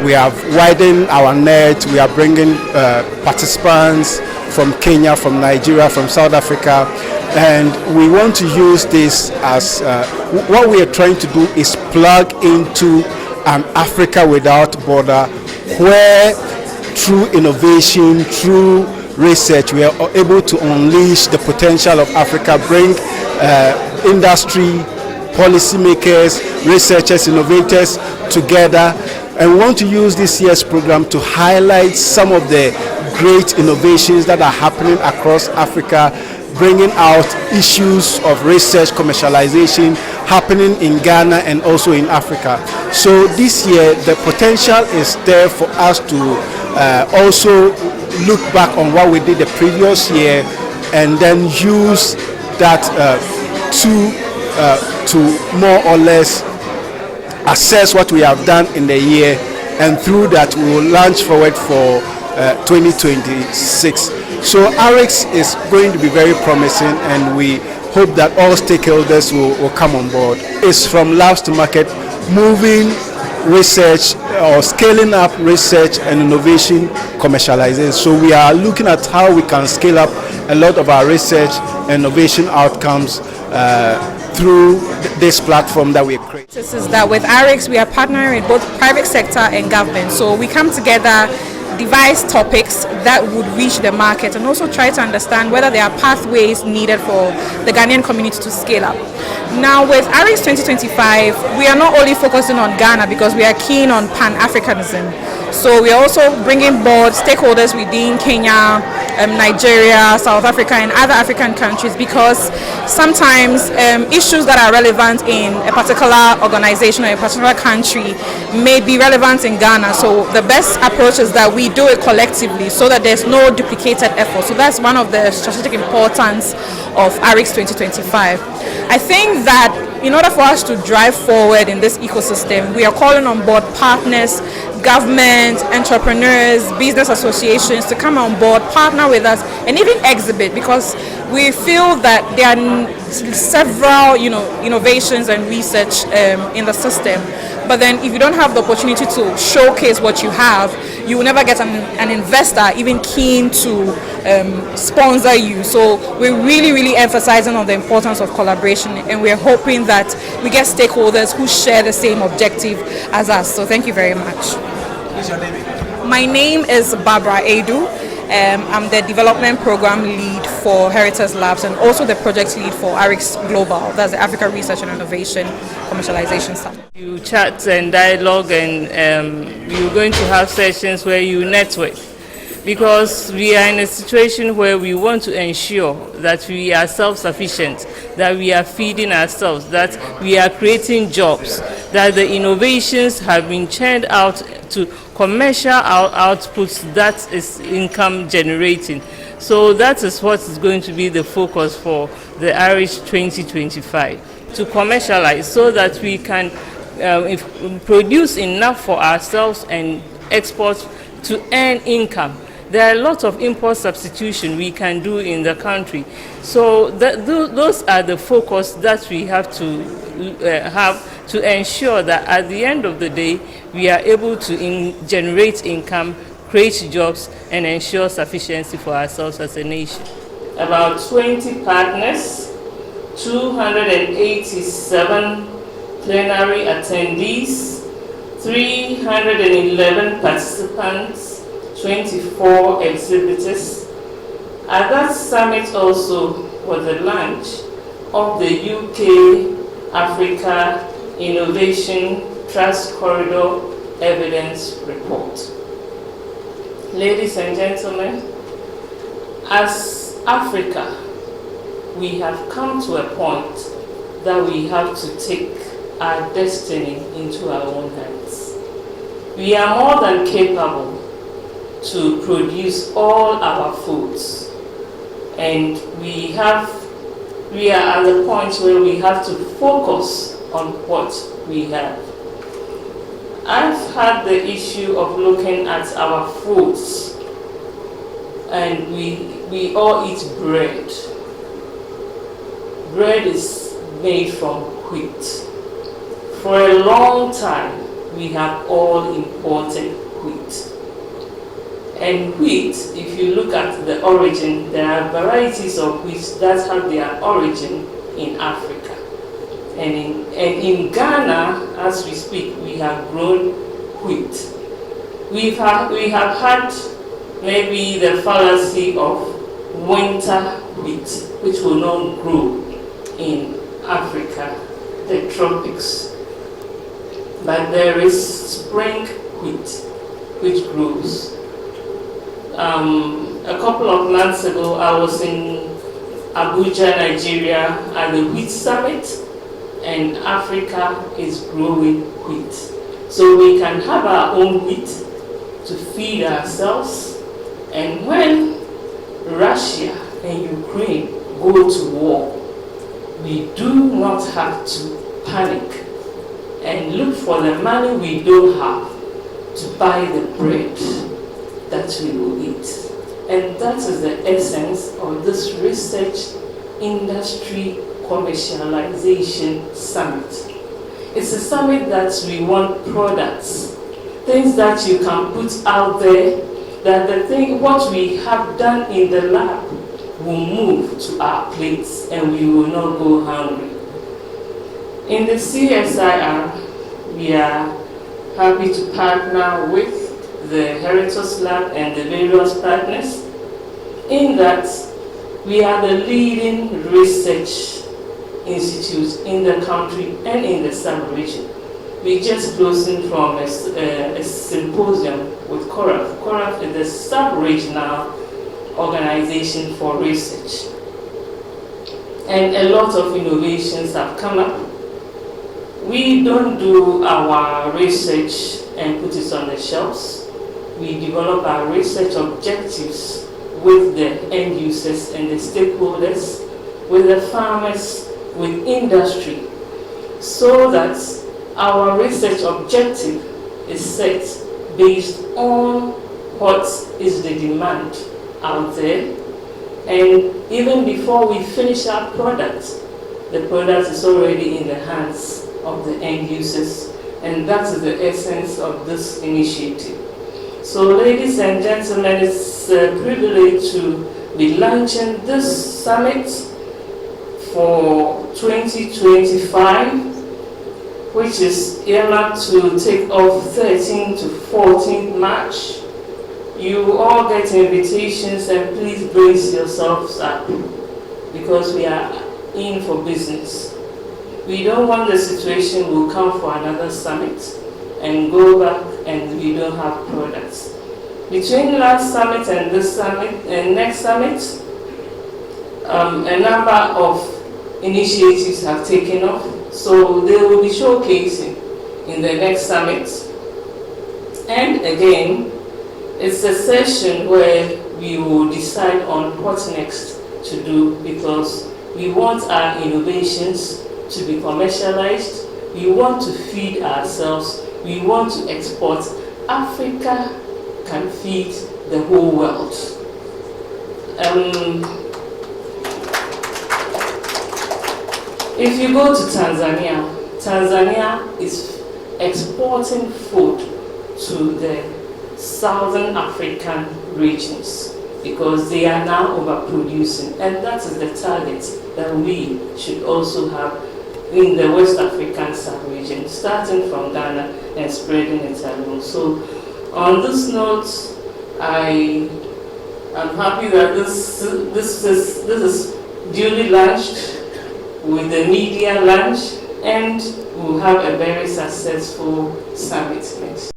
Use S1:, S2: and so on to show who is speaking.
S1: we have widened our net. We are bringing participants from Kenya, from Nigeria, from South Africa, and we want to use this as what we are trying to do is plug into an Africa without border, where through innovation, through research, we are able to unleash the potential of Africa, bring industry, policymakers, researchers, innovators together, and we want to use this year's program to highlight some of the great innovations that are happening across Africa, bringing out issues of research commercialization happening in Ghana and also in Africa. So this year the potential is there for us to also look back on what we did the previous year and then use that to more or less assess what we have done in the year, and through that we will launch forward for 2026. So ARIX is going to be very promising, and we hope that all stakeholders will come on board. It's from labs to market, moving research or scaling up research and innovation commercialization. So we are looking at how we can scale up a lot of our research and innovation outcomes through this platform that we create.
S2: This is that with ARIX we are partnering with both private sector and government. So we come together, devise topics that would reach the market, and also try to understand whether there are pathways needed for the Ghanaian community to scale up. Now with ARIX 2025, we are not only focusing on Ghana because we are keen on Pan-Africanism. So we are also bringing board stakeholders within Kenya, Nigeria, South Africa, and other African countries, because sometimes issues that are relevant in a particular organization or a particular country may be relevant in Ghana. So the best approach is that we do it collectively so that there's no duplicated effort. So that's one of the strategic importance of ARIX 2025. I think that in order for us to drive forward in this ecosystem, we are calling on board partners, government, entrepreneurs, business associations to come on board, partner with us, and even exhibit, because we feel that there are several, innovations and research in the system. But then if you don't have the opportunity to showcase what you have, you will never get an investor even keen to sponsor you. So we're really emphasizing on the importance of collaboration, and we're hoping that we get stakeholders who share the same objective as us. So thank you very much.
S1: What's your name?
S2: My name is Barbara Edu. I'm the development program lead for Heritage Labs and also the project lead for ARIX Global. That's the Africa Research and Innovation Commercialization Summit.
S3: You chat and dialogue, and you're going to have sessions where you network, because we are in a situation where we want to ensure that we are self-sufficient, that we are feeding ourselves, that we are creating jobs, that the innovations have been churned out to commercial outputs that is income generating. So that is what is going to be the focus for the ARIX 2025, to commercialize so that we can produce enough for ourselves and export to earn income. There are a lot of import substitution we can do in the country. So those are the focus that we have to ensure that at the end of the day, we are able to generate income, create jobs, and ensure sufficiency for ourselves as a nation. About 20 partners, 287 plenary attendees, 311 participants, 24 exhibitors. At that summit also was the launch of the UK Africa Innovation Trust Corridor Evidence Report. Ladies and gentlemen, as Africa, we have come to a point that we have to take our destiny into our own hands. We are more than capable to produce all our foods, and we are at the point where we have to focus on what we have. I've had the issue of looking at our foods, and we all eat bread. Bread is made from wheat. For a long time, we have all imported wheat. And wheat, if you look at the origin, there are varieties of wheat that have their origin in Africa. And in Ghana, as we speak, we have grown wheat. We have had maybe the fallacy of winter wheat, which will not grow in Africa, the tropics. But there is spring wheat, which grows. A couple of months ago, I was in Abuja, Nigeria, at the Wheat Summit, and Africa is growing wheat. So we can have our own wheat to feed ourselves, and when Russia and Ukraine go to war, we do not have to panic and look for the money we don't have to buy the bread that we will eat. And that is the essence of this research industry commercialization summit. It's a summit that we want products, things that you can put out there, that what we have done in the lab will move to our plates and we will not go hungry. In the CSIR, we are happy to partner with the Heritage Lab and the various partners, in that we are the leading research institute in the country and in the sub-region. We just closing from a symposium with CORAF. CORAF is the sub-regional organization for research. And a lot of innovations have come up. We don't do our research and put it on the shelves. We develop our research objectives with the end users and the stakeholders, with the farmers, with industry, so that our research objective is set based on what is the demand out there. And even before we finish our product, the product is already in the hands of the end users. And that is the essence of this initiative. So ladies and gentlemen, it's a privilege to be launching this summit for 2025, which is earmarked to take off 13th to 14th March. You all get invitations, and please brace yourselves up, because we are in for business. We don't want the situation we'll come for another summit and go back and we don't have products. Between last summit and this summit and next summit, a number of initiatives have taken off, so they will be showcasing in the next summit. And again, it's a session where we will decide on what next to do, because we want our innovations to be commercialized, we want to feed ourselves, we want to export. Africa can feed the whole world. If you go to Tanzania, Tanzania is exporting food to the southern African regions because they are now overproducing, and that is the target that we should also have in the West African sub-region, starting from Ghana and spreading it along. So on this note, I am happy that this is duly launched with the media launch, and we'll have a very successful summit next.